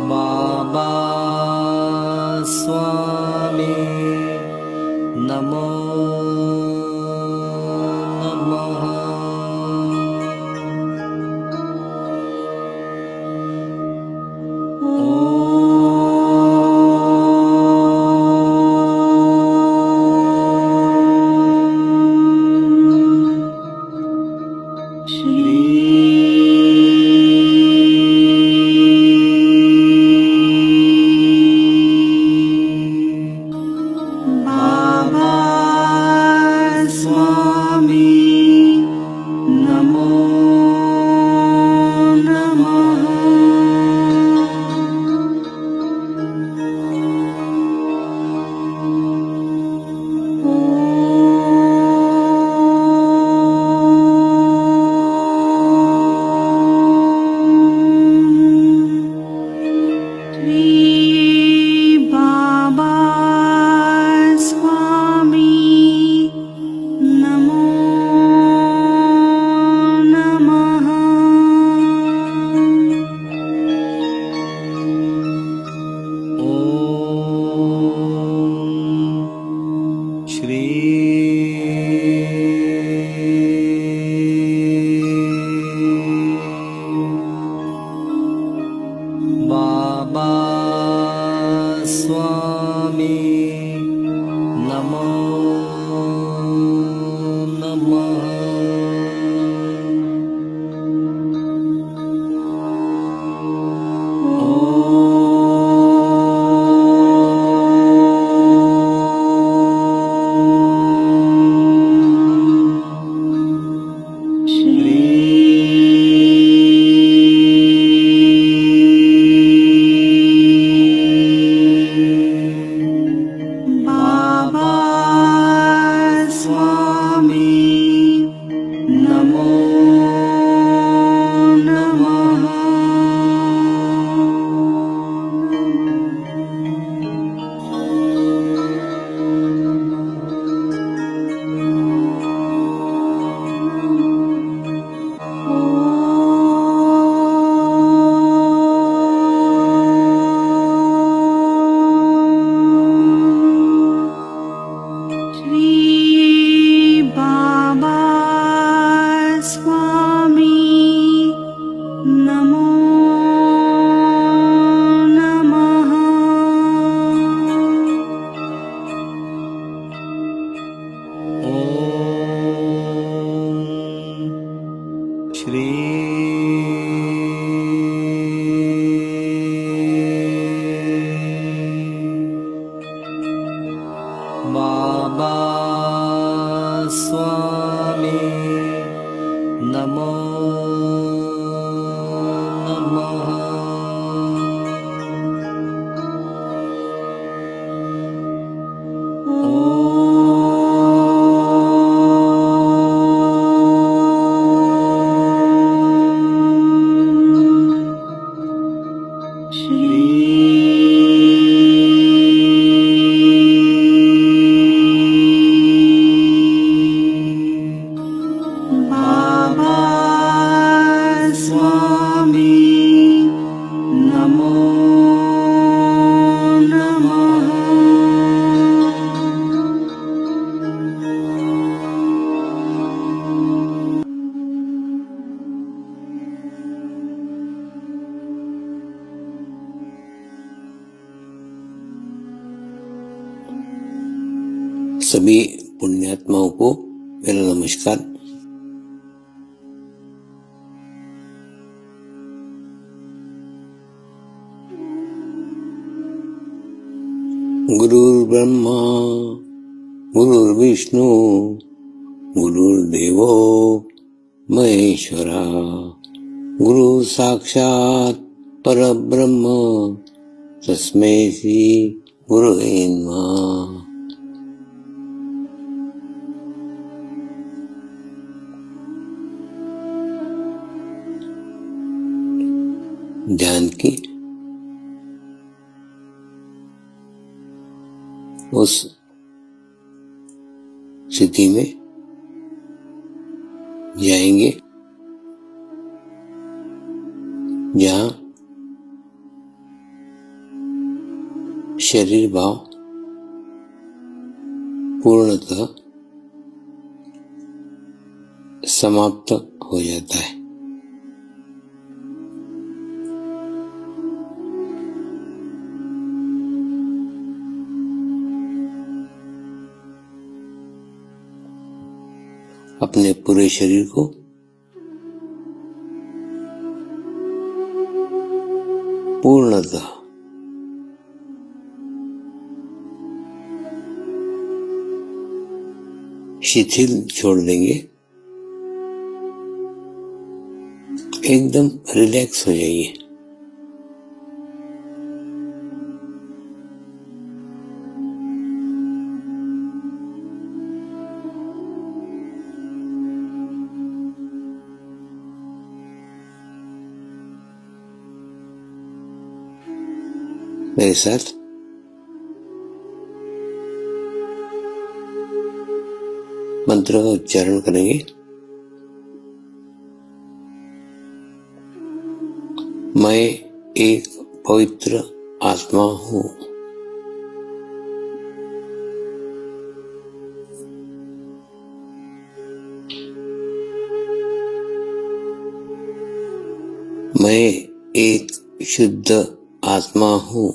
बाबा स्वामी नमो नमः। बाबा स्वामी नमो नमः। बाबा स्वामी नमो नमः। सभी पुण्यात्माओं को मेरा नमस्कार। गुरुर्ब्रह्मा गुरुर्विष्णु गुरुर्देवो महेश्वरा गुरु साक्षात् परब्रह्म तस्मै श्री गुरुवे नमः। ध्यान की उस स्थिति में जाएंगे जहाँ शरीर भाव पूर्णतः समाप्त हो जाता है। अपने पूरे शरीर को पूर्णतः शिथिल छोड़ देंगे, एकदम रिलैक्स हो जाइए। मेरे साथ मंत्र का उच्चारण करेंगे। मैं एक पवित्र आत्मा हूँ। मैं एक शुद्ध आत्मा हूँ।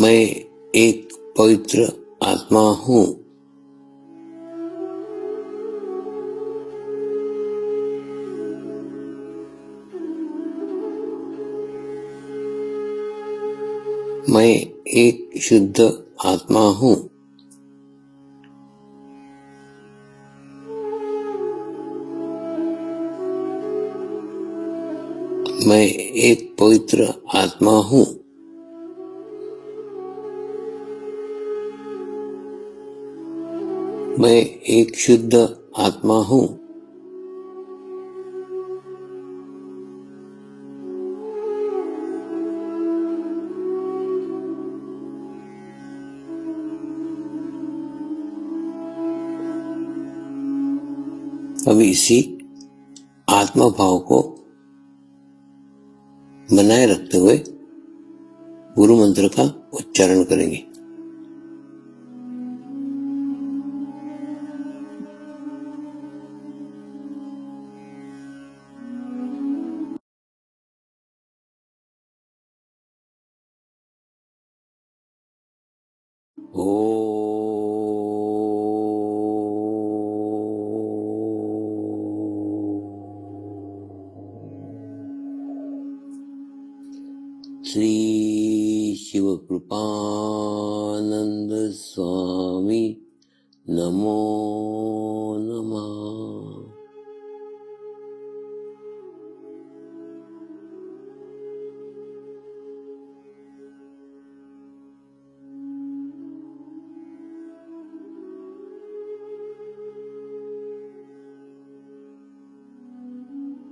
मैं एक पवित्र आत्मा हूँ। मैं एक शुद्ध आत्मा हूँ। मैं एक पवित्र आत्मा हूँ। मैं एक शुद्ध आत्मा हूँ। अब इसी आत्मा भाव को बनाए रखते हुए गुरु मंत्र का उच्चारण करेंगे। श्री शिव कृपानंद स्वामी नमो नमः।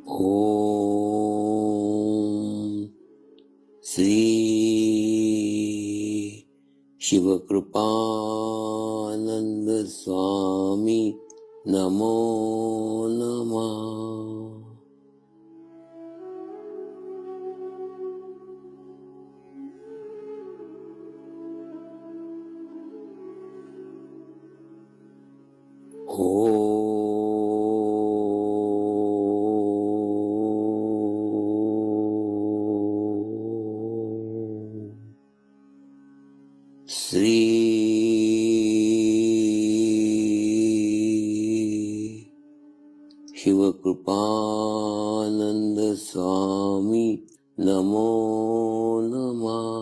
ओम श्री शिव कृपानंद स्वामी नमो नमः। श्री शिव कृपानंद स्वामी नमो नमः।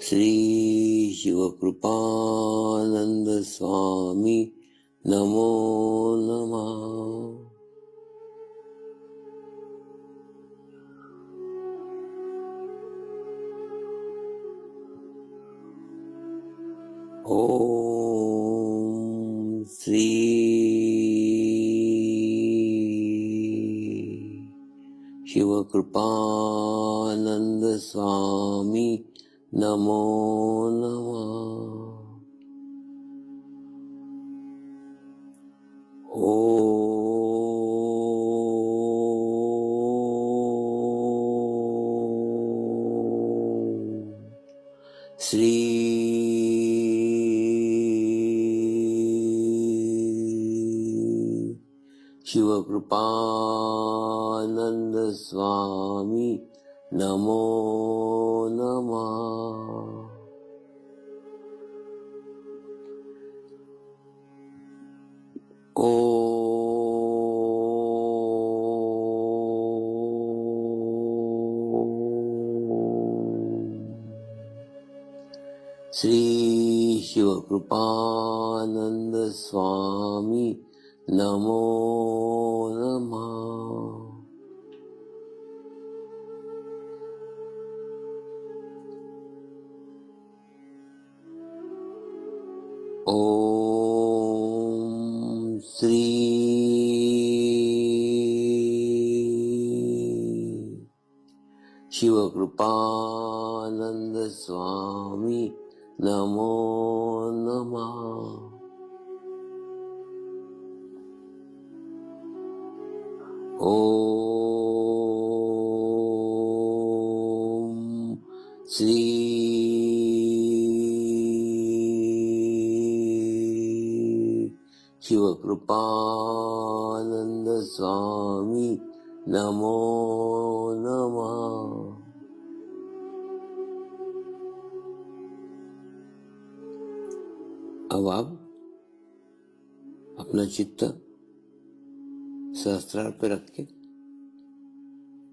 श्री शिवकृपानंद स्वामी नमो नमः। ओम श्री शिवकृपानंद स्वामी नमो नमः। श्री शिवकृपानंद स्वामी नमो नमः। श्री शिवकृपानंद स्वामी नमो नमः। ओम श्री शिवकृपानंद स्वामी नमो नमः। ओम श्री शिवकृपानंद स्वामी नमो नमः। अब आप अपना चित्त सहस्त्रार पे रख के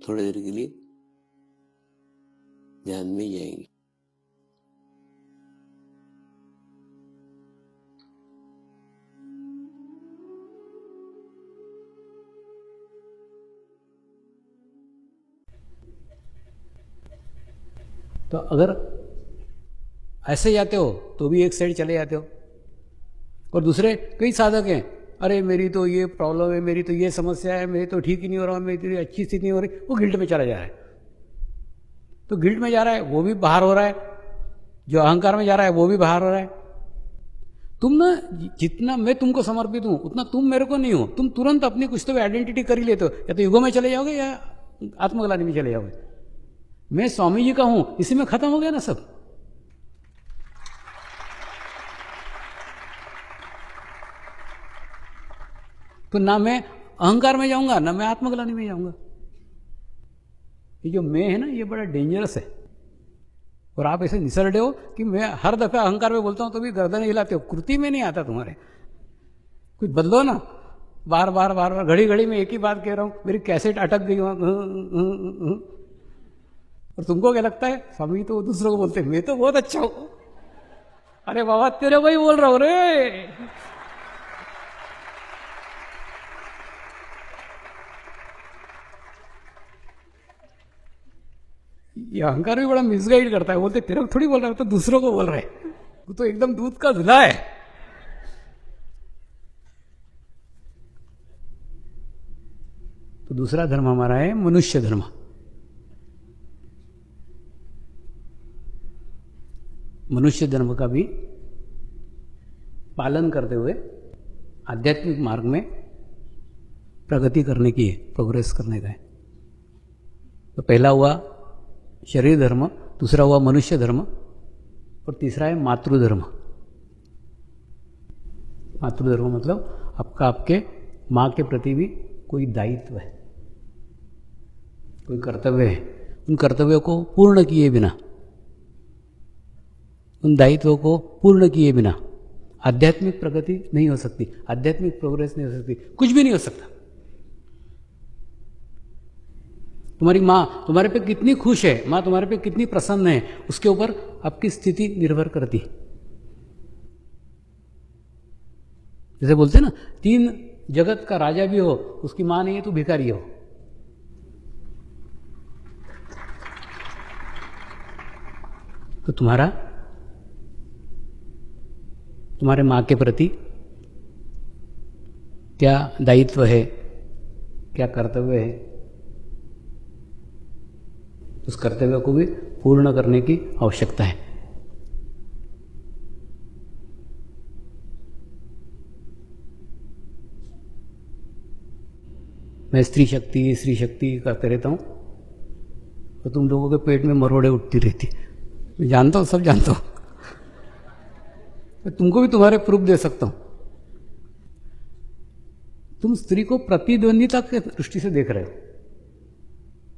थोड़ी देर के लिए ध्यान में जाएंगे। तो अगर ऐसे जाते हो तो भी एक साइड चले जाते हो, और दूसरे कई साधक हैं, अरे मेरी तो ये प्रॉब्लम है, मेरी तो ये समस्या है, मेरी तो ठीक ही नहीं हो रहा, मेरी तो अच्छी स्थिति नहीं हो रही, वो गिल्ट में चला जा रहा है। तो गिल्ट में जा रहा है, वो भी बाहर हो रहा है, जो अहंकार में जा रहा है वो भी बाहर हो रहा है। तुम ना जितना मैं तुमको समर्पित हूं उतना तुम मेरे को नहीं हो। तुम तुरंत अपनी कुछ तो आइडेंटिटी कर ही लेते हो, या तो युगो में चले जाओगे या आत्मग्लानि में चले जाओगे। मैं स्वामी जी का हूं, इसी में खत्म हो गया ना सब। तो ना मैं अहंकार में जाऊंगा ना मैं आत्मग्लानि में जाऊंगा। ये जो मैं है ना, ये बड़ा डेंजरस है। और आप ऐसे निसरडे हो कि मैं हर दफे अहंकार में बोलता हूं तो भी गर्दन हिलाते हो, कृति में नहीं आता तुम्हारे। कुछ बदलो ना, बार बार बार बार घड़ी घड़ी में एक ही बात कह रहा हूं, मेरी कैसेट अटक गई वहां। और तुमको क्या लगता है, स्वामी तो दूसरों को बोलते, मैं तो बहुत अच्छा हूं। अरे बाबा तेरे को ही बोल रहा हूं रे। ये अहंकार भी बड़ा मिसगाइड करता है, बोलते तेरे को थोड़ी बोल रहा है, तो दूसरों को बोल रहा है, वो तो एकदम दूध का धुला है। तो दूसरा धर्म हमारा है मनुष्य धर्म। मनुष्य धर्म का भी पालन करते हुए आध्यात्मिक मार्ग में प्रगति करने की है, प्रोग्रेस करने का है। तो पहला हुआ शरीर धर्म, दूसरा हुआ मनुष्य धर्म, और तीसरा है मातृधर्म। मातृधर्म मतलब आपका आपके माँ के प्रति भी कोई दायित्व है, कोई कर्तव्य है। उन कर्तव्यों को पूर्ण किए बिना, उन दायित्वों को पूर्ण किए बिना आध्यात्मिक प्रगति नहीं हो सकती, आध्यात्मिक प्रोग्रेस नहीं हो सकती, कुछ भी नहीं हो सकता। तुम्हारी माँ तुम्हारे पे कितनी खुश है, माँ तुम्हारे पे कितनी प्रसन्न है, उसके ऊपर आपकी स्थिति निर्भर करती है। जैसे बोलते हैं ना, 3 जगत का राजा भी हो, उसकी माँ नहीं है तो भिखारी हो। तो तुम्हारे माँ के प्रति क्या दायित्व है, क्या कर्तव्य है, उस कर्तव्य को भी पूर्ण करने की आवश्यकता है। मैं स्त्री शक्ति करते रहता हूँ, तो तुम लोगों के पेट में मरोड़े उठती रहती। मैं जानता हूँ, सब जानता हूँ। मैं तुमको भी तुम्हारे प्रूफ दे सकता हूँ। तुम स्त्री को प्रतिद्वंदिता के दृष्टि से देख रहे हो।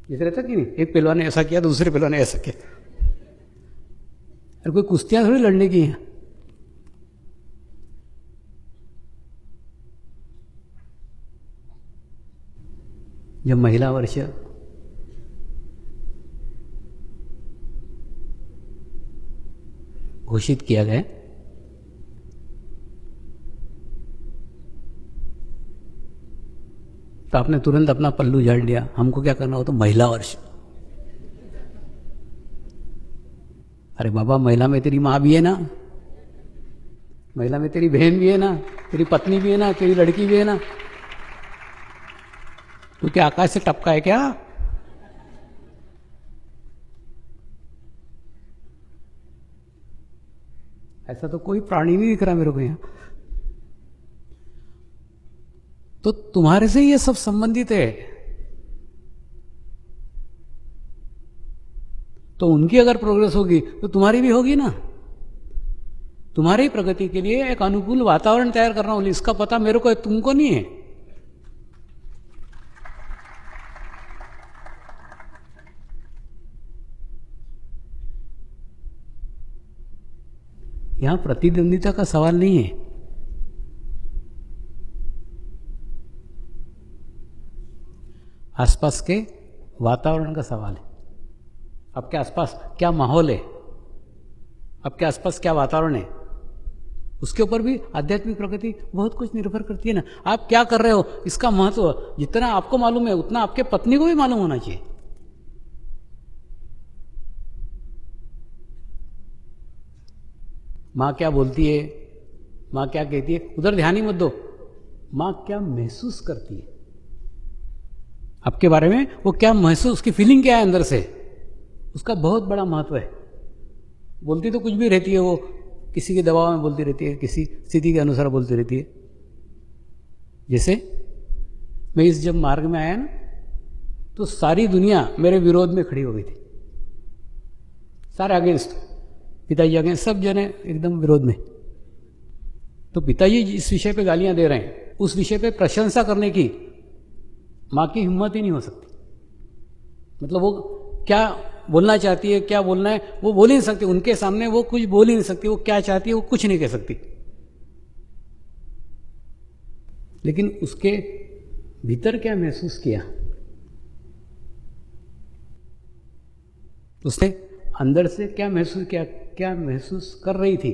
जैसे रहता कि नहीं, एक पहलवान ने ऐसा किया, दूसरे पहलवान ने ऐसा किया। अरे कोई कुश्तियां थोड़ी लड़ने की हैं। जब महिला वर्ष घोषित किया गया, तो आपने तुरंत अपना पल्लू झाड़ लिया। हमको क्या करना हो तो महिला वर्ष। अरे बाबा, महिला में तेरी माँ भी है ना, महिला में तेरी बहन भी है ना, तेरी पत्नी भी है ना, तेरी लड़की भी है ना। तू क्या आकाश से टपका है क्या? ऐसा तो कोई प्राणी नहीं दिख रहा मेरे को यहां। तो तुम्हारे से ये सब संबंधित है। तो उनकी अगर प्रोग्रेस होगी तो तुम्हारी भी होगी ना। तुम्हारी प्रगति के लिए एक अनुकूल वातावरण तैयार करना होगा। इसका पता मेरे को है, तुमको नहीं है। यहां प्रतिद्वंदिता का सवाल नहीं है। आसपास के वातावरण का सवाल है। आपके आसपास क्या माहौल है, आपके आसपास क्या वातावरण है, उसके ऊपर भी आध्यात्मिक प्रगति बहुत कुछ निर्भर करती है ना। आप क्या कर रहे हो, इसका महत्व जितना आपको मालूम है उतना आपके पत्नी को भी मालूम होना चाहिए। माँ क्या बोलती है, माँ क्या कहती है, उधर ध्यान ही मत दो। माँ क्या महसूस करती है आपके बारे में, वो क्या महसूस, उसकी फीलिंग क्या है अंदर से, उसका बहुत बड़ा महत्व है। बोलती तो कुछ भी रहती है, वो किसी के दबाव में बोलती रहती है, किसी स्थिति के अनुसार बोलती रहती है। जैसे मैं इस जब मार्ग में आया ना, तो सारी दुनिया मेरे विरोध में खड़ी हो गई थी, सारे अगेंस्ट, पिताजी अगेंस्ट, सब जने एकदम विरोध में। तो पिताजी इस विषय पे गालियां दे रहे हैं, उस विषय पे प्रशंसा करने की माँ की हिम्मत ही नहीं हो सकती। मतलब वो क्या बोलना चाहती है, क्या बोलना है, वो बोल ही नहीं सकती। उनके सामने वो कुछ बोल ही नहीं सकती। वो क्या चाहती है वो कुछ नहीं कह सकती। लेकिन उसके भीतर क्या महसूस किया, उसने अंदर से क्या महसूस किया, क्या महसूस कर रही थी,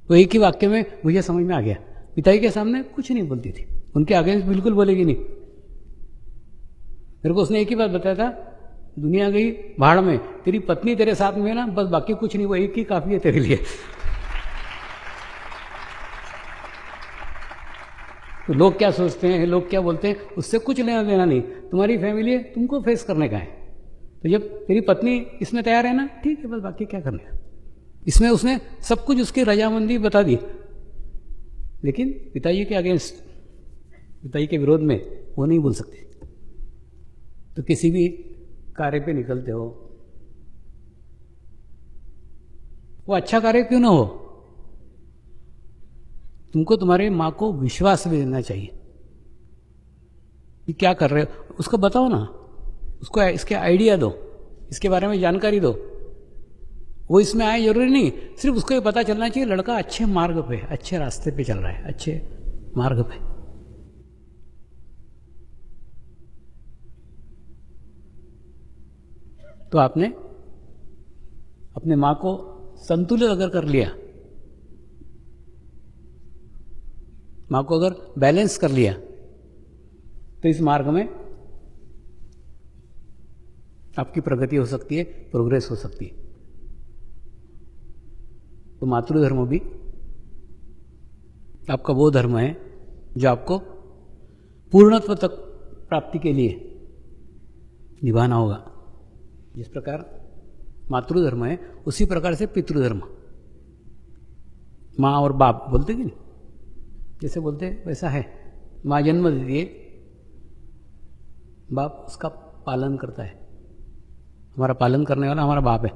तो एक ही वाक्य में मुझे समझ में आ गया। पिताजी के सामने कुछ नहीं बोलती थी, उनके अगेंस्ट बिल्कुल बोलेगी नहीं। मेरे को उसने एक ही बात बताया था, दुनिया गई भाड़ में, तेरी पत्नी तेरे साथ में है ना, बस बाकी कुछ नहीं, वो एक ही काफी है तेरे लिए। तो लोग क्या सोचते हैं, लोग क्या बोलते हैं, उससे कुछ लेना देना नहीं। तुम्हारी फैमिली है, तुमको फेस करने का है। तो जब तेरी पत्नी इसमें तैयार है ना, ठीक है, बस बाकी क्या करने का। इसमें उसने सब कुछ उसकी रजामंदी बता दी। लेकिन पिताजी के अगेंस्ट, पिताजी के विरोध में वो नहीं बोल सकती। तो किसी भी कार्य पे निकलते हो, वो अच्छा कार्य क्यों ना हो, तुमको तुम्हारे माँ को विश्वास भी देना चाहिए कि क्या कर रहे हो, उसको बताओ ना, उसको इसके आइडिया दो, इसके बारे में जानकारी दो। वो इसमें आए जरूरी नहीं, सिर्फ उसको ये पता चलना चाहिए लड़का अच्छे मार्ग पे, अच्छे रास्ते पे चल रहा है, अच्छे मार्ग पे। तो आपने अपने माँ को संतुलित अगर कर लिया, माँ को अगर बैलेंस कर लिया, तो इस मार्ग में आपकी प्रगति हो सकती है, प्रोग्रेस हो सकती है। तो मातृधर्म भी आपका वो धर्म है जो आपको पूर्णत्व तक प्राप्ति के लिए निभाना होगा। जिस प्रकार मातृधर्म है उसी प्रकार से पितृधर्म, माँ और बाप बोलते कि नहीं, जैसे बोलते वैसा है। माँ जन्म देती है, बाप उसका पालन करता है। हमारा पालन करने वाला हमारा बाप है।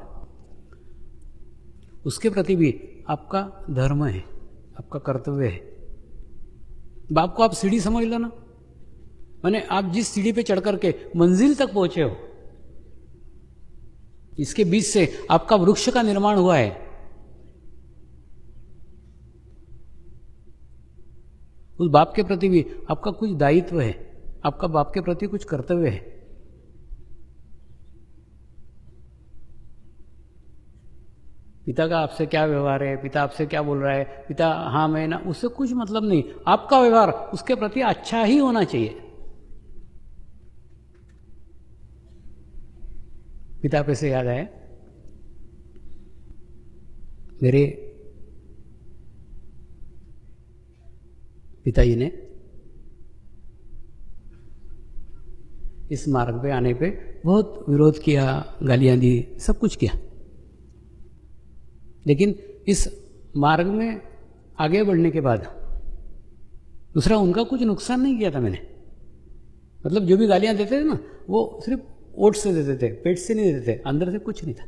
उसके प्रति भी आपका धर्म है, आपका कर्तव्य है। बाप को आप सीढ़ी समझ लो ना, माने आप जिस सीढ़ी पे चढ़ करके मंजिल तक पहुंचे हो, इसके बीच से आपका वृक्ष का निर्माण हुआ है। उस बाप के प्रति भी आपका कुछ दायित्व है, आपका बाप के प्रति कुछ कर्तव्य है। पिता का आपसे क्या व्यवहार है, पिता आपसे क्या बोल रहा है, पिता हाँ मैं ना, उससे कुछ मतलब नहीं। आपका व्यवहार उसके प्रति अच्छा ही होना चाहिए। पिता पे से याद आया, मेरे पिताजी ने इस मार्ग पे आने पे बहुत विरोध किया, गालियां दी, सब कुछ किया। लेकिन इस मार्ग में आगे बढ़ने के बाद दूसरा उनका कुछ नुकसान नहीं किया था मैंने। मतलब जो भी गालियां देते थे ना, वो सिर्फ ओट से देते थे, पेट से नहीं देते थे, अंदर से कुछ नहीं था।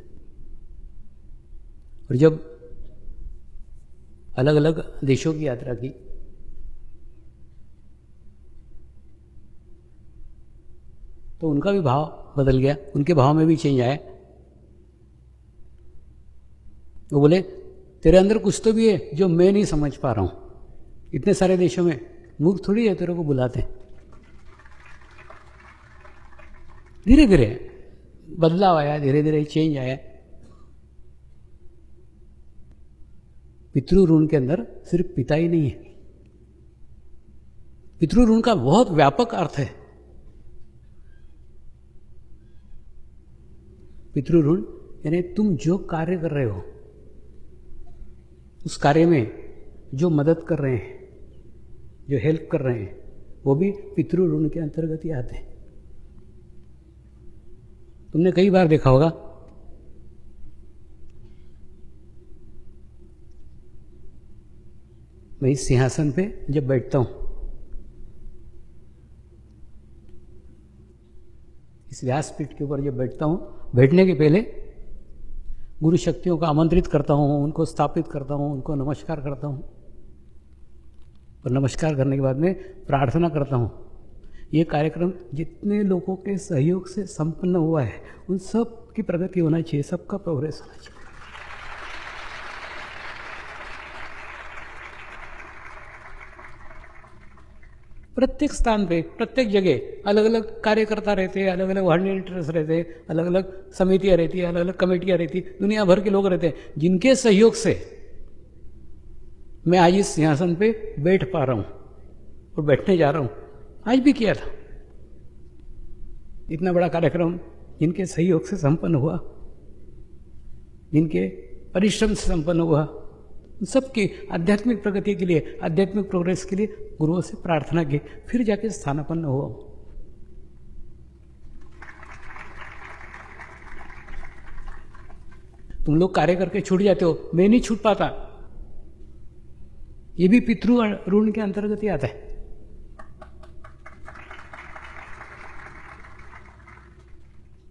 और जब अलग अलग देशों की यात्रा की, तो उनका भी भाव बदल गया, उनके भाव में भी चेंज आया। वो बोले तेरे अंदर कुछ तो भी है जो मैं नहीं समझ पा रहा हूं। इतने सारे देशों में मूर्ख थोड़ी है तेरे को बुलाते हैं। धीरे धीरे बदलाव आया, धीरे धीरे चेंज आया। पितृ ऋण के अंदर सिर्फ पिता ही नहीं है, पितृ ऋण का बहुत व्यापक अर्थ है। पितृ ऋण यानी तुम जो कार्य कर रहे हो उस कार्य में जो मदद कर रहे हैं, जो हेल्प कर रहे हैं, वो भी पितृ ऋण के अंतर्गत ही आते हैं। तुमने कई बार देखा होगा, मैं इस सिंहासन पे जब बैठता हूं, इस व्यासपीठ के ऊपर जब बैठता हूं, बैठने के पहले गुरु शक्तियों को आमंत्रित करता हूं, उनको स्थापित करता हूं, उनको नमस्कार करता हूं। और नमस्कार करने के बाद में प्रार्थना करता हूं, ये कार्यक्रम जितने लोगों के सहयोग से संपन्न हुआ है उन सब की प्रगति होना चाहिए, सबका प्रोग्रेस होना चाहिए। प्रत्येक स्थान पे, प्रत्येक जगह अलग अलग कार्यकर्ता रहते हैं, अलग अलग वॉलंटियर्स रहते हैं, अलग अलग समितियां रहती है, अलग अलग कमेटियां रहती, दुनिया भर के लोग रहते हैं, जिनके सहयोग से मैं आज इस सिंहासन पे बैठ पा रहा हूं और बैठने जा रहा हूं। आज भी किया था। इतना बड़ा कार्यक्रम जिनके सहयोग से संपन्न हुआ, जिनके परिश्रम से संपन्न हुआ, सबकी आध्यात्मिक प्रगति के लिए, आध्यात्मिक प्रोग्रेस के लिए गुरुओं से प्रार्थना की, फिर जाके स्थानापन्न हुआ। तुम लोग कार्य करके छूट जाते हो, मैं नहीं छूट पाता। ये भी पितृ ऋण के अंतर्गत ही आता है।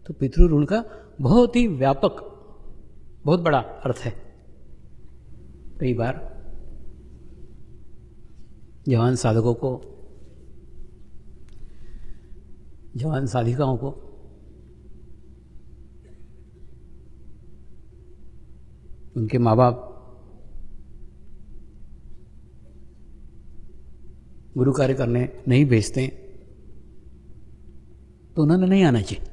तो पितृ ऋण का बहुत ही व्यापक, बहुत बड़ा अर्थ है। कई बार जवान साधकों को, जवान साधिकाओं को उनके माँ बाप गुरु कार्य करने नहीं भेजते, तो उन्होंने नहीं आना चाहिए।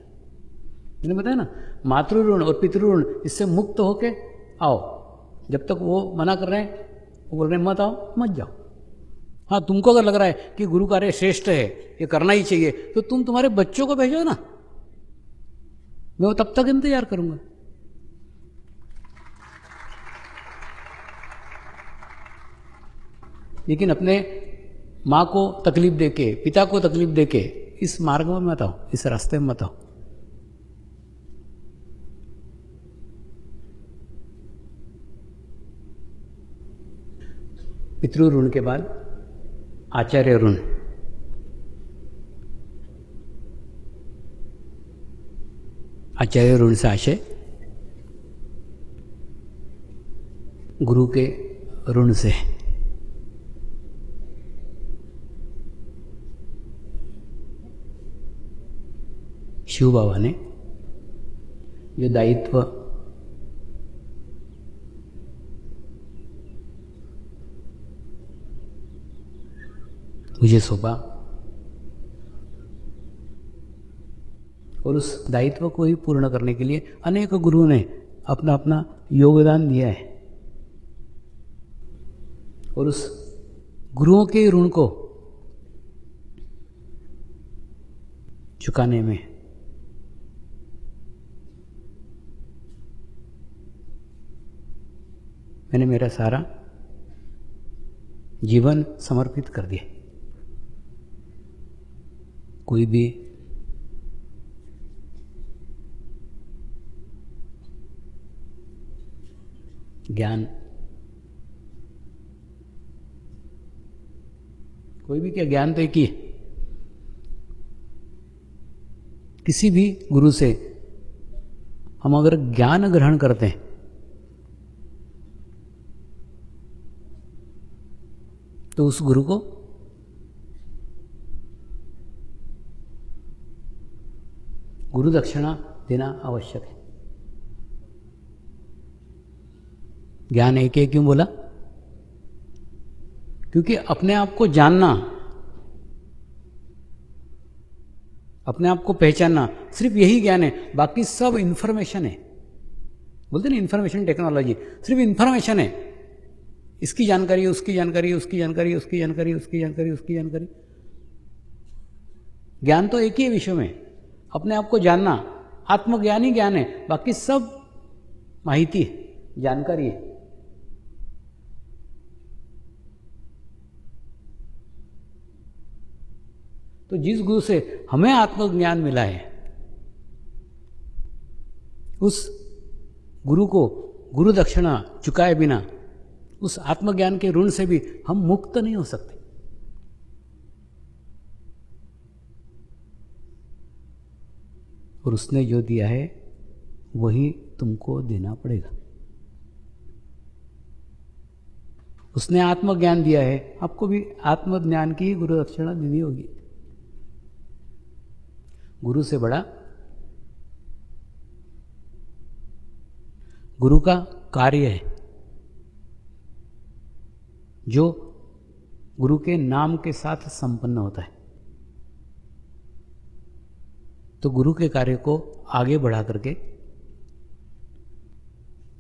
मैंने बताया ना, मातृ ऋण और पितृ ऋण इससे मुक्त होके आओ। जब तक वो मना कर रहे हैं, वो बोल रहे हैं मत आओ, मत जाओ। हाँ, तुमको अगर लग रहा है कि गुरु कार्य श्रेष्ठ है, ये करना ही चाहिए, तो तुम तुम्हारे बच्चों को भेजो ना, मैं वो तब तक इंतजार करूंगा। लेकिन अपने माँ को तकलीफ देके, पिता को तकलीफ देके इस मार्ग में मत आओ, इस रास्ते में मत आओ। पितृ ऋण के बाद आचार्य ऋण। आचार्य ऋण से आशय गुरु के ऋण से। शिव बाबा ने जो दायित्व मुझे सौंपा और उस दायित्व को ही पूर्ण करने के लिए अनेक गुरुओं ने अपना अपना योगदान दिया है। और उस गुरुओं के ऋण को चुकाने में मैंने मेरा सारा जीवन समर्पित कर दिया। कोई भी ज्ञान, कोई भी क्या ज्ञान तो एक ही है। किसी भी गुरु से हम अगर ज्ञान ग्रहण करते हैं तो उस गुरु को गुरु दक्षिणा देना आवश्यक है। ज्ञान एक क्यों बोला? क्योंकि अपने आप को जानना, अपने आप को पहचानना, सिर्फ यही ज्ञान है। बाकी सब इंफॉर्मेशन है। बोलते ना इंफॉर्मेशन टेक्नोलॉजी, सिर्फ इंफॉर्मेशन है। इसकी जानकारी, उसकी जानकारी, उसकी जानकारी, उसकी जानकारी, उसकी जानकारी, उसकी जानकारी। ज्ञान तो एक ही है विश्व में, अपने आप को जानना। आत्मज्ञान ही ज्ञान है, बाकी सब माहिती है, जानकारी है। तो जिस गुरु से हमें आत्मज्ञान मिला है, उस गुरु को गुरु दक्षिणा चुकाए बिना उस आत्मज्ञान के ऋण से भी हम मुक्त नहीं हो सकते। और उसने जो दिया है वही तुमको देना पड़ेगा। उसने आत्मज्ञान दिया है, आपको भी आत्मज्ञान की गुरु दक्षिणा देनी होगी। गुरु से बड़ा गुरु का कार्य है, जो गुरु के नाम के साथ संपन्न होता है। तो गुरु के कार्य को आगे बढ़ा करके,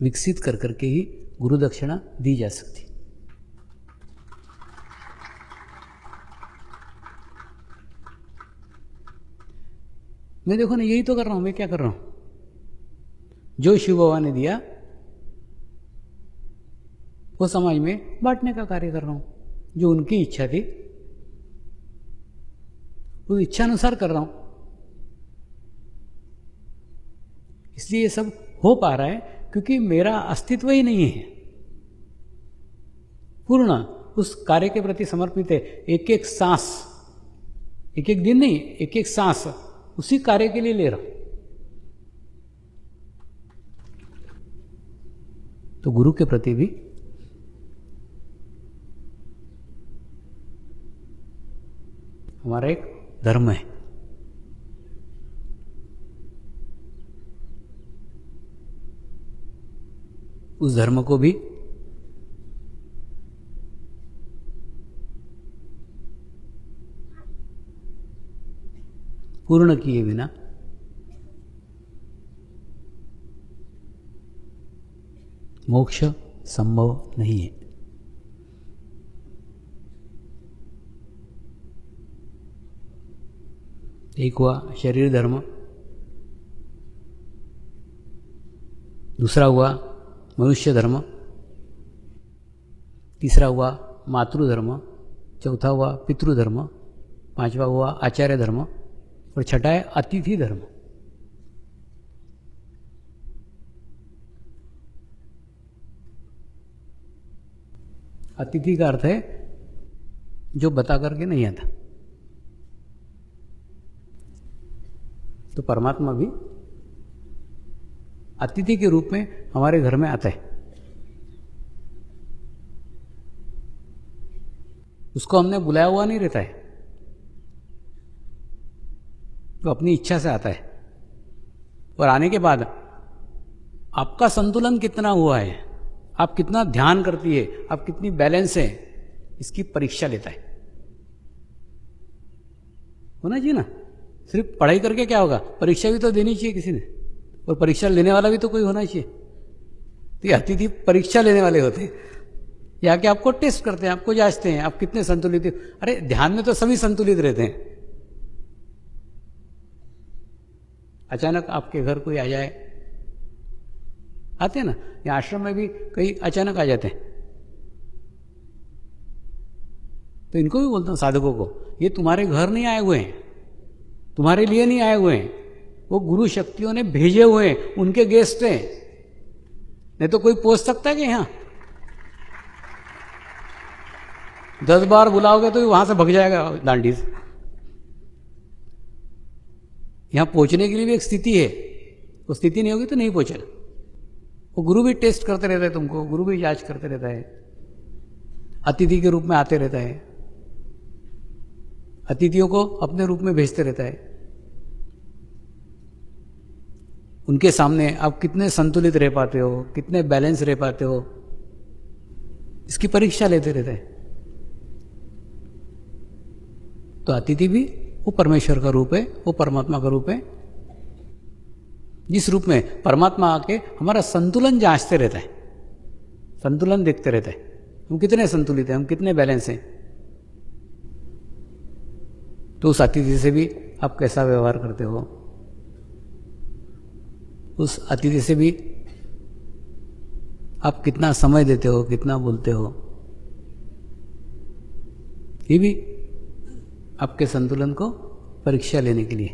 विकसित कर करके ही गुरु दक्षिणा दी जा सकती। मैं देखो ना, यही तो कर रहा हूं। मैं क्या कर रहा हूं? जो शिव बाबा ने दिया वो समाज में बांटने का कार्य कर रहा हूं। जो उनकी इच्छा थी उस इच्छा अनुसार कर रहा हूं। इसलिए ये सब हो पा रहा है क्योंकि मेरा अस्तित्व ही नहीं है। पूर्ण उस कार्य के प्रति समर्पित है। एक एक सांस, एक एक दिन नहीं, एक एक सांस उसी कार्य के लिए ले रहा हूं। तो गुरु के प्रति भी हमारा एक धर्म है। उस धर्म को भी पूर्ण किए बिना मोक्ष संभव नहीं है। एक हुआ शरीर धर्म, दूसरा हुआ मनुष्य धर्म, तीसरा हुआ मातृधर्म, चौथा हुआ पितृधर्म, पांचवा हुआ आचार्य धर्म और छठा है अतिथि धर्म। अतिथि का अर्थ है जो बता करके नहीं आता। तो परमात्मा भी अतिथि के रूप में हमारे घर में आता है। उसको हमने बुलाया हुआ नहीं रहता है, तो अपनी इच्छा से आता है। और आने के बाद आपका संतुलन कितना हुआ है, आप कितना ध्यान करती है, आप कितनी बैलेंस है, इसकी परीक्षा लेता है। होना चाहिए ना, सिर्फ पढ़ाई करके क्या होगा, परीक्षा भी तो देनी चाहिए किसी ने, और परीक्षा लेने वाला भी तो कोई होना चाहिए। तो ये अतिथि परीक्षा लेने वाले होते हैं, या कि आपको टेस्ट करते हैं, आपको जांचते हैं आप कितने संतुलित हैं। अरे ध्यान में तो सभी संतुलित रहते हैं। अचानक आपके घर कोई आ जाए, आते हैं ना, या आश्रम में भी कई अचानक आ जाते हैं, तो इनको भी बोलता हूं साधकों को, ये तुम्हारे घर नहीं आए हुए हैं, तुम्हारे लिए नहीं आए हुए हैं, वो गुरु शक्तियों ने भेजे हुए हैं, उनके गेस्ट हैं। नहीं तो कोई पूछ सकता है कि यहां 10 बार बुलाओगे तो वहां से भग जाएगा दांडी से। यहां पहुंचने के लिए भी एक स्थिति है, वो स्थिति नहीं होगी तो नहीं पहुंचेगा। वो गुरु भी टेस्ट करते रहता है तुमको, गुरु भी जांच करते रहता है, अतिथि के रूप में आते रहता है, अतिथियों को अपने रूप में भेजते रहता है। उनके सामने आप कितने संतुलित रह पाते हो, कितने बैलेंस रह पाते हो, इसकी परीक्षा लेते रहते हैं। तो अतिथि भी वो परमेश्वर का रूप है, वो परमात्मा का रूप है, जिस रूप में परमात्मा आके हमारा संतुलन जांचते रहता है, संतुलन देखते रहता है, हम कितने संतुलित हैं, हम कितने बैलेंस हैं। तो उस अतिथि से भी आप कैसा व्यवहार करते हो, उस अतिथि से भी आप कितना समय देते हो, कितना बोलते हो, ये भी आपके संतुलन को परीक्षा लेने के लिए।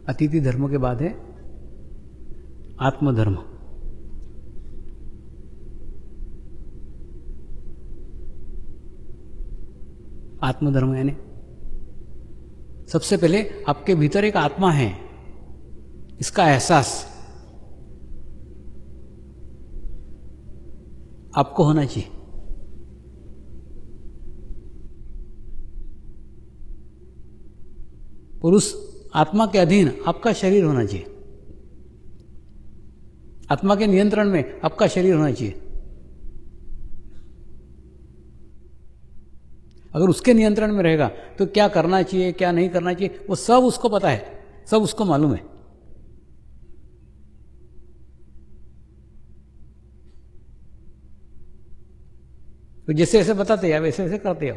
अतिथि धर्म के बाद है आत्मधर्म। आत्मधर्म यानी सबसे पहले आपके भीतर एक आत्मा है, इसका एहसास आपको होना चाहिए। और उस आत्मा के अधीन आपका शरीर होना चाहिए, आत्मा के नियंत्रण में आपका शरीर होना चाहिए। अगर उसके नियंत्रण में रहेगा तो क्या करना चाहिए, क्या नहीं करना चाहिए, वो सब उसको पता है, सब उसको मालूम है। तो जैसे ऐसे बताते हैं वैसे ऐसे करते हो।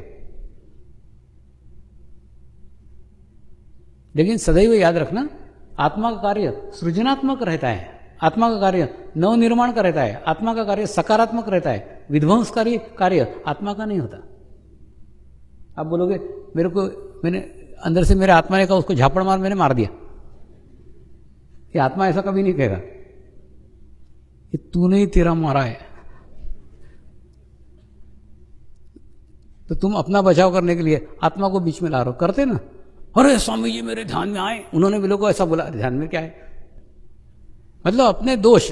लेकिन सदैव याद रखना, आत्मा का कार्य सृजनात्मक रहता है, आत्मा का कार्य नवनिर्माण का रहता है, आत्मा का कार्य सकारात्मक रहता है, विध्वंसकारी कार्य आत्मा का नहीं होता। आप बोलोगे मेरे को, मैंने अंदर से मेरे आत्मा ने कहा उसको झापड़ मार, मैंने मार दिया, ये आत्मा ऐसा कभी नहीं कहेगा, ये तूने ही तेरा मारा है। तो तुम अपना बचाव करने के लिए आत्मा को बीच में ला रहे हो, करते ना, अरे स्वामी जी मेरे ध्यान में आए, उन्होंने भी लोगों को ऐसा बोला, ध्यान में क्या है, मतलब अपने दोष,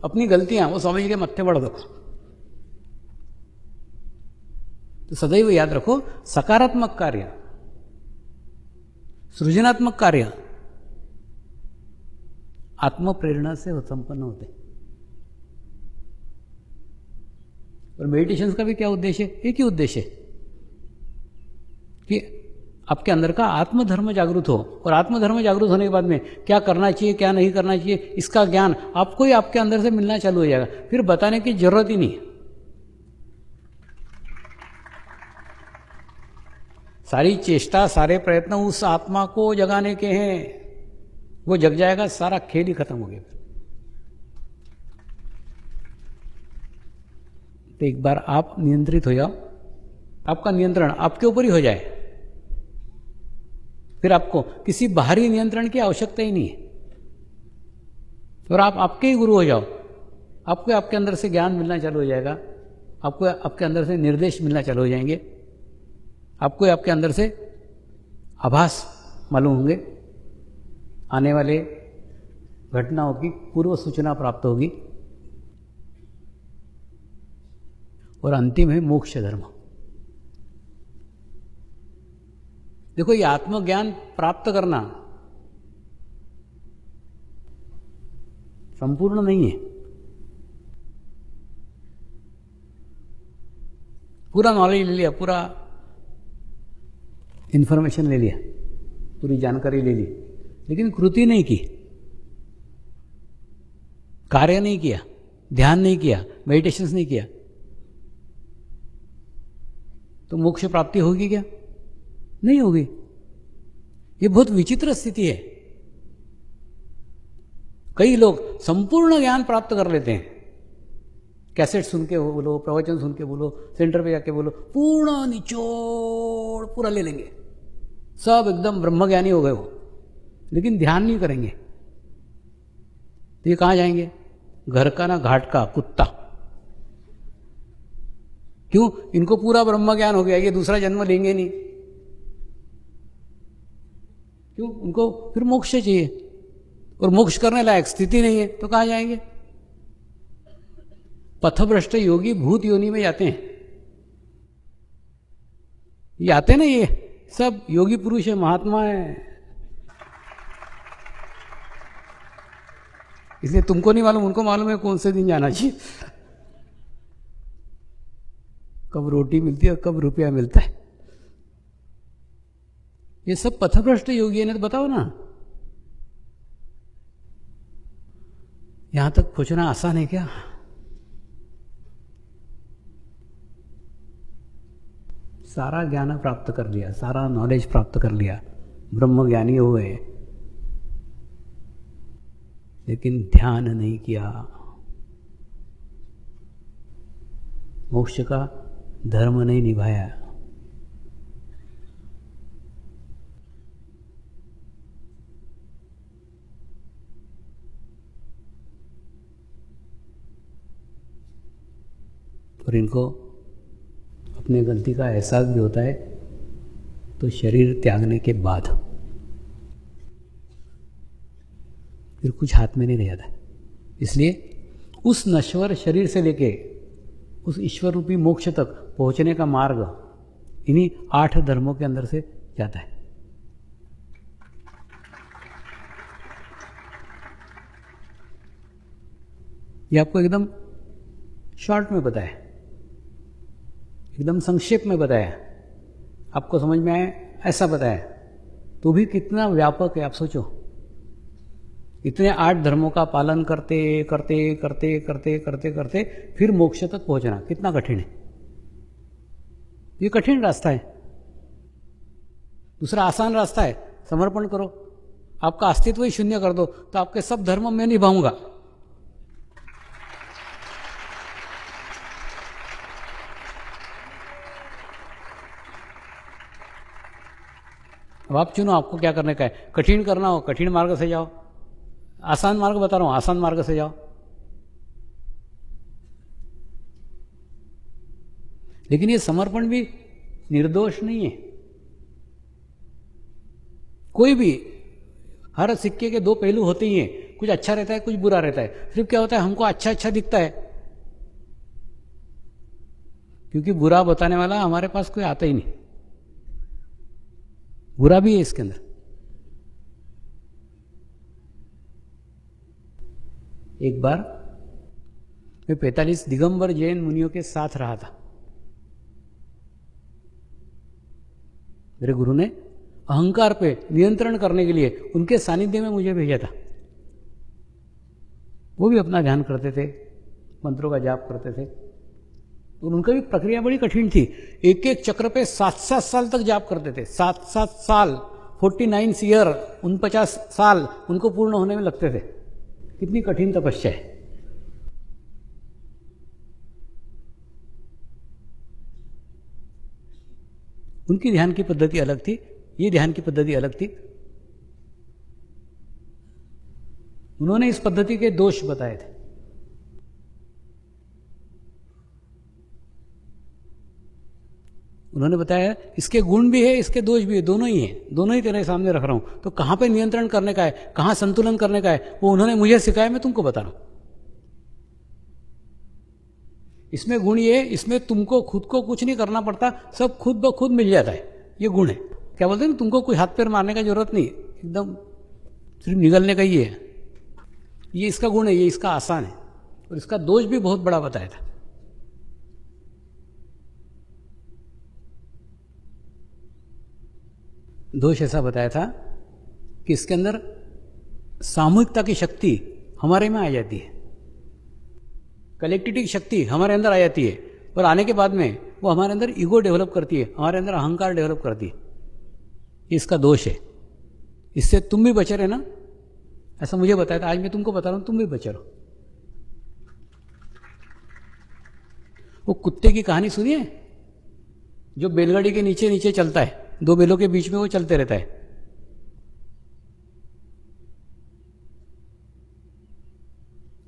अपनी गलतियां वो स्वामी जी के मत्थे बढ़ दो। तो सदैव याद रखो, सकारात्मक कार्य, सृजनात्मक कार्य आत्म प्रेरणा से संपन्न होते। और मेडिटेशन का भी क्या उद्देश्य है, एक ही उद्देश्य है कि आपके अंदर का आत्मधर्म जागृत हो, और आत्मधर्म जागृत होने के बाद में क्या करना चाहिए क्या नहीं करना चाहिए इसका ज्ञान आपको ही आपके अंदर से मिलना चालू हो जाएगा, फिर बताने की जरूरत ही नहीं। सारी चेष्टा सारे प्रयत्न उस आत्मा को जगाने के हैं, वो जग जाएगा, सारा खेल ही खत्म हो गया। तो एक बार आप नियंत्रित हो जाओ, आपका नियंत्रण आपके ऊपर ही हो जाए, फिर आपको किसी बाहरी नियंत्रण की आवश्यकता ही नहीं है, और आप आपके ही गुरु हो जाओ। आपको आपके अंदर से ज्ञान मिलना चालू हो जाएगा, आपको आपके अंदर से निर्देश मिलना चालू हो जाएंगे, आपको आपके अंदर से आभास मालूम होंगे, आने वाले घटनाओं की पूर्व सूचना प्राप्त होगी, और अंतिम है मोक्ष धर्म। देखो, ये आत्मज्ञान प्राप्त करना संपूर्ण नहीं है। पूरा नॉलेज ले लिया, पूरा इंफॉर्मेशन ले लिया, पूरी जानकारी ले ली, लेकिन कृति नहीं की, कार्य नहीं किया, ध्यान नहीं किया, मेडिटेशंस नहीं किया, तो मोक्ष प्राप्ति होगी क्या? नहीं होगी। ये बहुत विचित्र स्थिति है। कई लोग संपूर्ण ज्ञान प्राप्त कर लेते हैं, कैसेट सुन के बोलो, प्रवचन सुन के बोलो, सेंटर पे जाके बोलो, पूर्ण निचोड़ पूरा ले लेंगे, सब एकदम ब्रह्मज्ञानी हो गए वो, लेकिन ध्यान नहीं करेंगे। तो ये कहाँ जाएंगे? घर का ना घाट का कुत्ता। क्यों? इनको पूरा ब्रह्म ज्ञान हो गया, ये दूसरा जन्म लेंगे नहीं। क्यों? उनको फिर मोक्ष चाहिए, और मोक्ष करने लायक स्थिति नहीं है, तो कहाँ जाएंगे? पथभ्रष्ट योगी भूत योनि में जाते हैं। ये आते हैं ना, ये सब योगी पुरुष है, महात्मा है, इसलिए तुमको नहीं मालूम, उनको मालूम है कौन से दिन जाना चाहिए, कब रोटी मिलती है, कब रुपया मिलता है। ये सब पथभ्रष्ट योगी है ना, तो बताओ ना, यहां तक पहुंचना आसान है क्या? सारा ज्ञान प्राप्त कर लिया, सारा नॉलेज प्राप्त कर लिया, ब्रह्म ज्ञानी हुए, लेकिन ध्यान नहीं किया, मोक्ष का धर्म नहीं निभाया। और इनको अपने गलती का एहसास भी होता है तो शरीर त्यागने के बाद, फिर कुछ हाथ में नहीं रह जाता। इसलिए उस नश्वर शरीर से लेके उस ईश्वर रूपी मोक्ष तक पहुंचने का मार्ग इन्हीं 8 धर्मों के अंदर से जाता है। ये आपको एकदम शॉर्ट में बताया, एकदम संक्षेप में बताया, आपको समझ में आए ऐसा बताया, तो भी कितना व्यापक है आप सोचो। इतने 8 धर्मों का पालन करते करते करते करते करते करते फिर मोक्ष तक पहुंचना कितना कठिन है। ये कठिन रास्ता है। दूसरा आसान रास्ता है, समर्पण करो, आपका अस्तित्व ही शून्य कर दो, तो आपके सब धर्म मैं निभाऊंगा। अब आप चुनो आपको क्या करने का है। कठिन करना हो कठिन मार्ग से जाओ, आसान मार्ग बता रहा हूं, आसान मार्ग से जाओ। लेकिन ये समर्पण भी निर्दोष नहीं है। कोई भी, हर सिक्के के 2 पहलू होते ही हैं, कुछ अच्छा रहता है कुछ बुरा रहता है। सिर्फ क्या होता है, हमको अच्छा अच्छा दिखता है, क्योंकि बुरा बताने वाला हमारे पास कोई आता ही नहीं। बुरा भी है इसके अंदर। एक बार मैं 45 दिगंबर जैन मुनियों के साथ रहा था। मेरे गुरु ने अहंकार पे नियंत्रण करने के लिए उनके सानिध्य में मुझे भेजा था। वो भी अपना ध्यान करते थे, मंत्रों का जाप करते थे। तो उनका भी प्रक्रिया बड़ी कठिन थी। एक एक चक्र पे 7-7 साल तक जाप करते थे। 7-7 साल, 49 ईयर, 49 साल उनको पूर्ण होने में लगते थे। कितनी कठिन तपस्या है। उनकी ध्यान की पद्धति अलग थी, ये ध्यान की पद्धति अलग थी। उन्होंने इस पद्धति के दोष बताए थे। उन्होंने बताया इसके गुण भी है, इसके दोष भी है, दोनों ही हैं, दोनों ही तेरे सामने रख रहा हूं। तो कहां पे नियंत्रण करने का है, कहां संतुलन करने का है, वो उन्होंने मुझे सिखाया, मैं तुमको बता रहा हूं। इसमें गुण ये, इसमें तुमको खुद को कुछ नहीं करना पड़ता, सब खुद ब खुद मिल जाता है। ये गुण है। क्या बोलते हैं ना, तुमको कोई हाथ पैर मारने का जरूरत नहीं, एकदम सिर्फ निगलने का ही है। ये इसका गुण है, ये इसका आसान है। और इसका दोष भी बहुत बड़ा बताया था। दोष ऐसा बताया था कि इसके अंदर सामूहिकता की शक्ति हमारे में आ जाती है, कलेक्टिविटी की शक्ति हमारे अंदर आ जाती है, और आने के बाद में वो हमारे अंदर ईगो डेवलप करती है, हमारे अंदर अहंकार डेवलप करती है। इसका दोष है। इससे तुम भी बचे रहे ना, ऐसा मुझे बताया था। आज मैं तुमको बता रहा हूं, तुम भी बचे रहो। वो कुत्ते की कहानी सुनिए, जो बैलगाड़ी के नीचे नीचे चलता है, दो बैलों के बीच में वो चलते रहता है।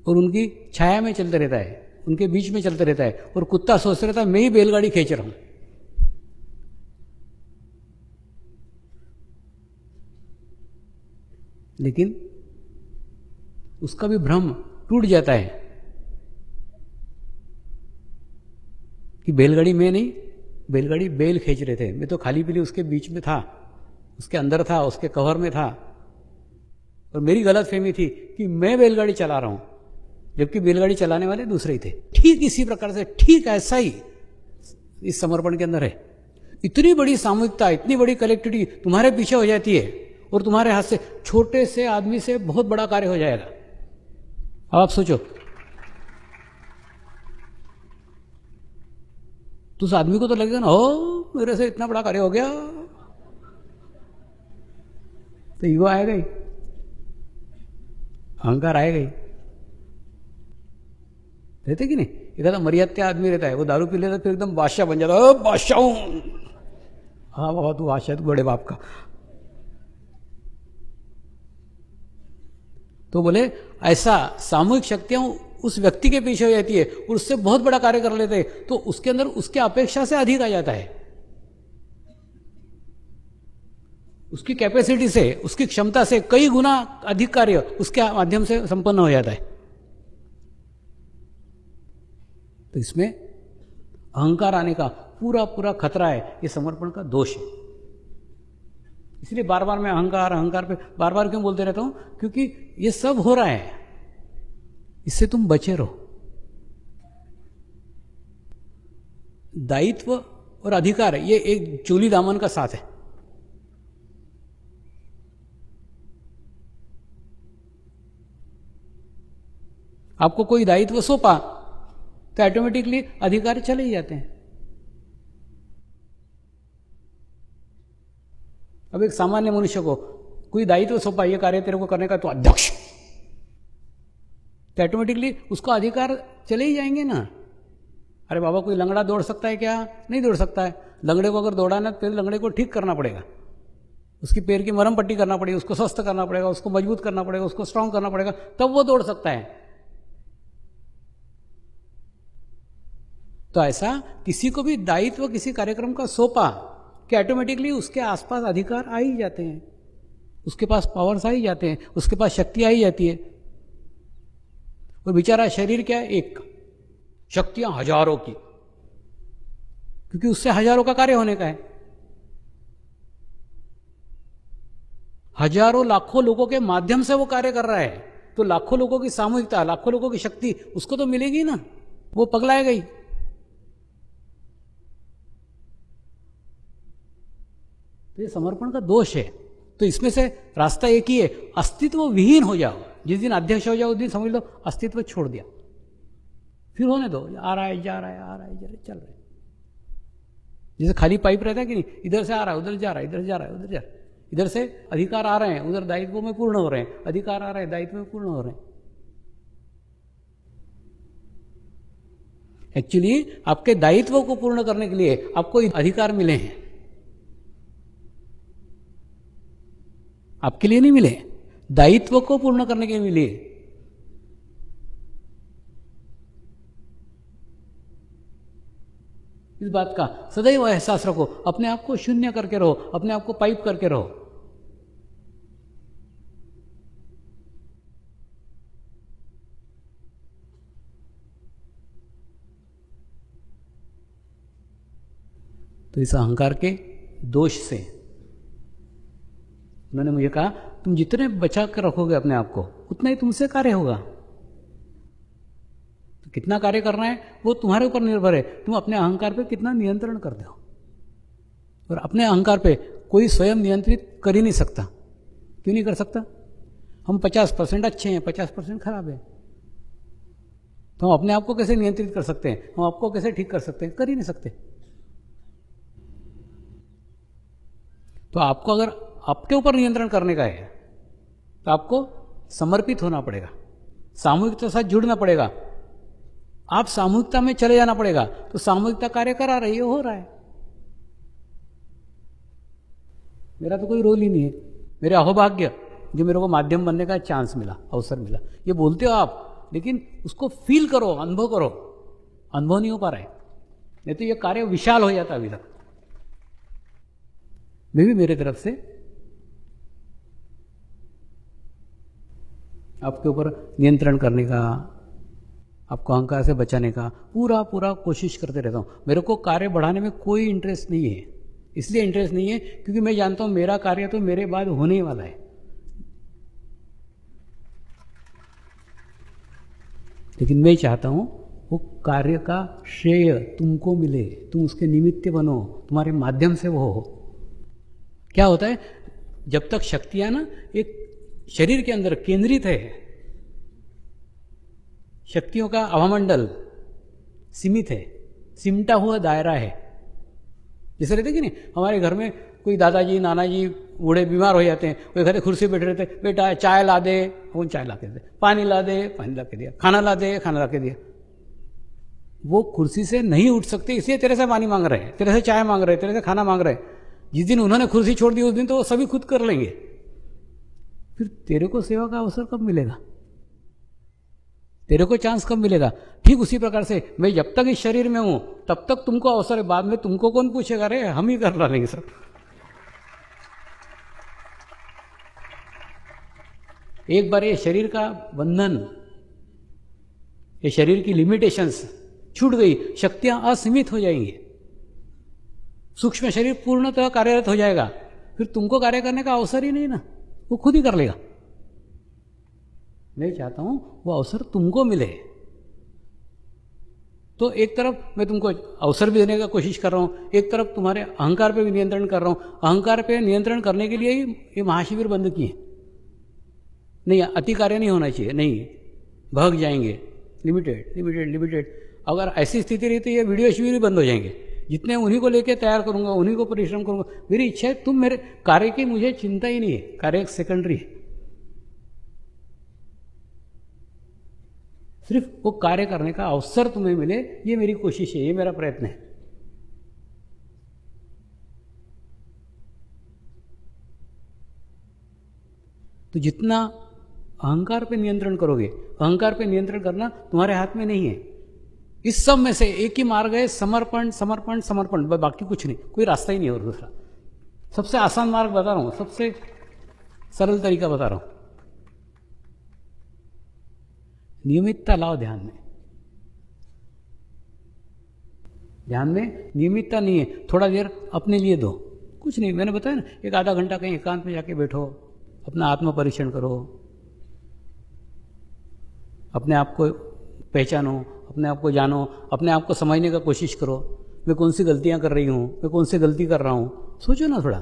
और उनकी छाया में चलते रहता है, उनके बीच में चलते रहता है, और कुत्ता सोचता रहता है मैं ही बैलगाड़ी खींच रहा हूं। लेकिन उसका भी भ्रम टूट जाता है कि बैलगाड़ी मैं नहीं, बैलगाड़ी बैल खींच रहे थे, मैं तो खाली पीली उसके बीच में था, उसके अंदर था, उसके कवर में था। और मेरी गलतफहमी थी कि मैं बैलगाड़ी चला रहा हूं, जबकि बैलगाड़ी चलाने वाले दूसरे ही थे। ठीक इसी प्रकार से, ठीक ऐसा ही इस समर्पण के अंदर है। इतनी बड़ी सामूहिकता, इतनी बड़ी कलेक्टिविटी तुम्हारे पीछे हो जाती है, और तुम्हारे हाथ से छोटे से आदमी से बहुत बड़ा कार्य हो जाएगा। अब आप सोचो, तो उस आदमी को तो लगेगा ना, ओ मेरे से इतना बड़ा कार्य हो गया, तो ईगो आएगा ही, अहंकार आएगा ही। रहते कि नहीं? एखादा मर्यादा आदमी रहता है, वो दारू पी लेता, फिर एकदम बादशाह बन जाता है, बादशाह हूं। हाँ बाबा तू बादशाह, तू बड़े बाप का। तो बोले ऐसा सामूहिक शक्तियां उस व्यक्ति के पीछे हो जाती है, और उससे बहुत बड़ा कार्य कर लेते हैं, तो उसके अंदर उसके अपेक्षा से अधिक आ जाता है। उसकी कैपेसिटी से, उसकी क्षमता से कई गुना अधिक कार्य उसके माध्यम से संपन्न हो जाता है। तो इसमें अहंकार आने का पूरा पूरा खतरा है। ये समर्पण का दोष है। इसलिए बार बार मैं अहंकार अहंकार पे बार बार क्यों बोलते रहता हूं, क्योंकि ये सब हो रहा है, इससे तुम बचे रहो। दायित्व और अधिकार ये एक चोली दामन का साथ है। आपको कोई दायित्व सौंपा तो ऑटोमेटिकली अधिकार चले ही जाते हैं। अब एक सामान्य मनुष्य को कोई दायित्व सौंपा, ये कार्य तेरे को करने का, तो अध्यक्ष, तो ऑटोमेटिकली उसको अधिकार चले ही जाएंगे ना। अरे बाबा कोई लंगड़ा दौड़ सकता है क्या? नहीं दौड़ सकता है। लंगड़े को अगर दौड़ाना तो फिर लंगड़े को ठीक करना पड़ेगा, उसकी पैर की मरहम पट्टी करना पड़ेगी, उसको स्वस्थ करना पड़ेगा, उसको मजबूत करना पड़ेगा, उसको स्ट्रांग करना पड़ेगा, तब वो दौड़ सकता है। तो ऐसा किसी को भी दायित्व किसी कार्यक्रम का सौंपा कि ऑटोमेटिकली उसके आसपास अधिकार आ ही जाते हैं, उसके पास पावर्स आ ही जाते हैं, उसके पास शक्ति आ ही जाती है। और बेचारा शरीर क्या है? एक, शक्तियां हजारों की, क्योंकि उससे हजारों का कार्य होने का है। हजारों लाखों लोगों के माध्यम से वो कार्य कर रहा है, तो लाखों लोगों की सामूहिकता, लाखों लोगों की शक्ति उसको तो मिलेगी ना, वो पगलाएगा ही। तो ये समर्पण का दोष है। तो इसमें से रास्ता एक ही है, अस्तित्व विहीन हो जाओ। जिस दिन अध्यक्ष हो जाओ उस दिन समझ लो अस्तित्व छोड़ दिया, फिर होने दो, आ रहा है जा रहा है, आ रहा है जा रहा है, चल रहा है। जैसे खाली पाइप रहता है कि नहीं, इधर से आ रहा है उधर जा रहा है, इधर से जा रहा है उधर जा रहा है, इधर से अधिकार आ रहे हैं उधर दायित्व में पूर्ण हो रहे हैं, अधिकार आ रहे हैं दायित्व में पूर्ण हो रहे हैं। एक्चुअली आपके दायित्व को पूर्ण करने के लिए आपको अधिकार मिले हैं, आपके लिए नहीं मिले, दायित्व को पूर्ण करने के लिए। इस बात का सदैव एहसास रखो, अपने आप को शून्य करके रहो, अपने आप को पाइप करके रहो। तो इस अहंकार के दोष से उन्होंने मुझे कहा, तुम जितने बचा कर रखोगे अपने आप को उतना ही तुमसे कार्य होगा। तो कितना कार्य करना है वो तुम्हारे ऊपर निर्भर है, तुम अपने अहंकार पे कितना नियंत्रण करते हो। और अपने अहंकार पे कोई स्वयं नियंत्रित कर ही नहीं सकता। क्यों नहीं कर सकता? हम 50% अच्छे हैं, 50% खराब है, तो हम अपने आप को कैसे नियंत्रित कर सकते हैं? हम आपको कैसे ठीक कर सकते हैं? कर ही नहीं सकते। तो आपको अगर आपके ऊपर नियंत्रण करने का है तो आपको समर्पित होना पड़ेगा, सामूहिकता के साथ जुड़ना पड़ेगा, आप सामूहिकता में चले जाना पड़ेगा। तो सामूहिकता कार्य करा रही है, हो रहा है। मेरा तो कोई रोल ही नहीं है, मेरे अहोभाग्य जो मेरे को माध्यम बनने का चांस मिला, अवसर मिला। ये बोलते हो आप, लेकिन उसको फील करो, अनुभव करो। अनुभव नहीं हो पा रहा है, नहीं तो ये कार्य विशाल हो जाता अभी तक। मैं भी मेरे तरफ से आपके ऊपर नियंत्रण करने का, आपको अहंकार से बचाने का पूरा कोशिश करते रहता हूँ। मेरे को कार्य बढ़ाने में कोई इंटरेस्ट नहीं है। इसलिए इंटरेस्ट नहीं है क्योंकि मैं जानता हूँ मेरा कार्य तो मेरे बाद होने ही वाला है। लेकिन मैं चाहता हूँ वो कार्य का श्रेय तुमको मिले, तुम उसके निमित्त बनो, तुम्हारे माध्यम से वो हो। क्या होता है, जब तक शक्तियां ना एक शरीर के अंदर केंद्रित है, शक्तियों का अभामंडल सीमित है, सिमटा हुआ दायरा है। जैसे रहते कि नहीं, हमारे घर में कोई दादाजी नाना जी बूढ़े बीमार हो जाते हैं, वो कहते कुर्सी बैठे रहते, बेटा चाय ला दे, वो चाय ला के दे, पानी ला दे, पानी ला के दिया, खाना ला दे, खाना ला के दिया। वो कुर्सी से नहीं उठ सकते, इसलिए तेरे से पानी मांग रहे हैं, तेरे से चाय मांग रहे हैं, तेरे से खाना मांग रहे हैं। जिस दिन उन्होंने कुर्सी छोड़ दी उस दिन तो वो सभी खुद कर लेंगे। फिर तेरे को सेवा का अवसर कब मिलेगा? तेरे को चांस कब मिलेगा? ठीक उसी प्रकार से मैं जब तक इस शरीर में हूं तब तक तुमको अवसर है, बाद में तुमको कौन पूछेगा? रे हम ही कर डालेंगे सब। एक बार ये शरीर का बंधन, ये शरीर की लिमिटेशंस छूट गई, शक्तियां असीमित हो जाएंगी, सूक्ष्म शरीर पूर्णतः कार्यरत हो जाएगा, फिर तुमको कार्य करने का अवसर ही नहीं ना, वो खुद ही कर लेगा। मैं चाहता हूं वो अवसर तुमको मिले। तो एक तरफ मैं तुमको अवसर भी देने का कोशिश कर रहा हूं, एक तरफ तुम्हारे अहंकार पे भी नियंत्रण कर रहा हूं। अहंकार पे नियंत्रण करने के लिए ही ये महाशिविर बंद किए। नहीं, अति कार्य नहीं होना चाहिए, नहीं भाग जाएंगे, लिमिटेड लिमिटेड लिमिटेड। अगर ऐसी स्थिति रही तो ये वीडियो शिविर भी बंद हो जाएंगे। जितने उन्हीं को लेके तैयार करूंगा, उन्हीं को परिश्रम करूंगा। मेरी इच्छा है तुम मेरे कार्य की मुझे चिंता ही नहीं है, कार्य एक सेकेंडरी है। सिर्फ वो कार्य करने का अवसर तुम्हें मिले, ये मेरी कोशिश है, ये मेरा प्रयत्न है। तो जितना अहंकार पे नियंत्रण करोगे, अहंकार पे नियंत्रण करना तुम्हारे हाथ में नहीं है। इस सब में से एक ही मार्ग है, समर्पण समर्पण समर्पण, बाकी कुछ नहीं, कोई रास्ता ही नहीं और दूसरा। सबसे आसान मार्ग बता रहा हूं, सबसे सरल तरीका बता रहा हूं। नियमितता लाओ ध्यान में। ध्यान में नियमितता नहीं है, थोड़ा देर अपने लिए दो, कुछ नहीं, मैंने बताया ना, एक आधा घंटा कहीं एकांत में जाके बैठो, अपना आत्म परीक्षण करो, अपने आप को पहचानो, अपने आप को जानो, अपने आप को समझने का कोशिश करो। मैं कौन सी गलतियां कर रही हूं, मैं कौन सी गलती कर रहा हूं, सोचो ना थोड़ा।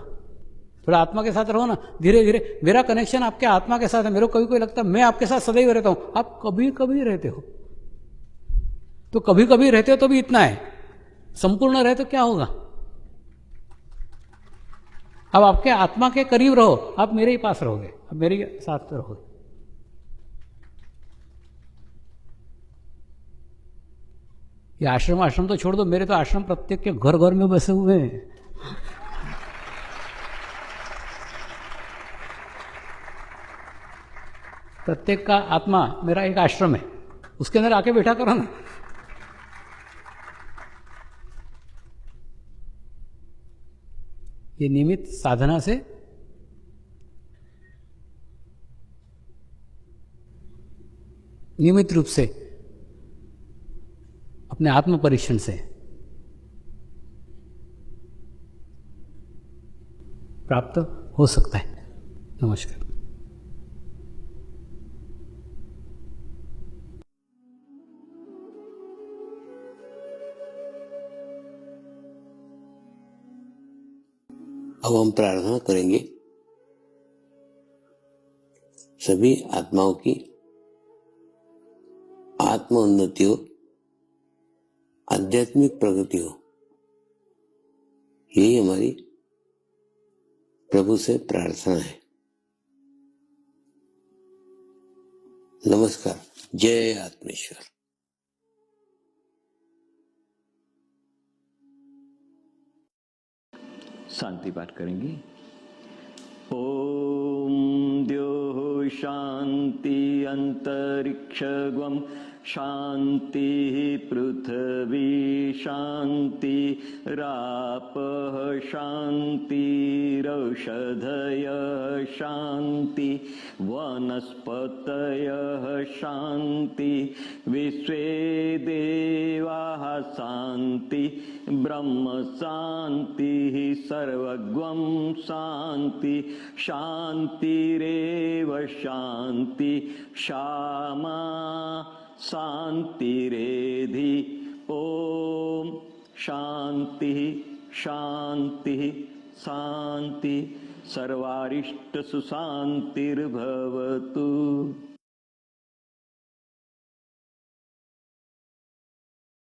थोड़ा आत्मा के साथ रहो ना, धीरे धीरे। मेरा कनेक्शन आपके आत्मा के साथ है। मेरे को कभी कोई लगता है मैं आपके साथ सदैव रहता हूं, आप कभी कभी रहते हो। तो कभी कभी रहते हो तो भी इतना है, संपूर्ण रहे तो क्या होगा। अब आपके आत्मा के करीब रहो, आप मेरे ही पास रहोगे, आप मेरे ही साथ रहोगे। ये आश्रम तो छोड़ दो, मेरे तो आश्रम प्रत्येक के घर घर में बसे हुए हैं। प्रत्येक का आत्मा मेरा एक आश्रम है, उसके अंदर आके बैठा करो ना। ये नियमित साधना से नियमित रूप से अपने आत्म परीक्षण से प्राप्त हो सकता है। नमस्कार। अब हम प्रार्थना करेंगे सभी आत्माओं की आत्म उन्नति हो, आध्यात्मिक प्रगति हो। यही हमारी प्रभु से प्रार्थना है। नमस्कार। जय आत्मेश्वर। शांति पाठ करेंगे। ओम द्यो शांति अंतरिक्षगम शांति पृथ्वी शांति रापः शांति रौषधय शांति वनस्पतयः शांति विश्वे देवाः शांति ब्रह्म शांति सर्वगं शांति शांतिरेव शांति क्षमा शांतिरेधि। ओम शांति शांति शांति सर्वारिष्ट सुशांतिर्भवतु।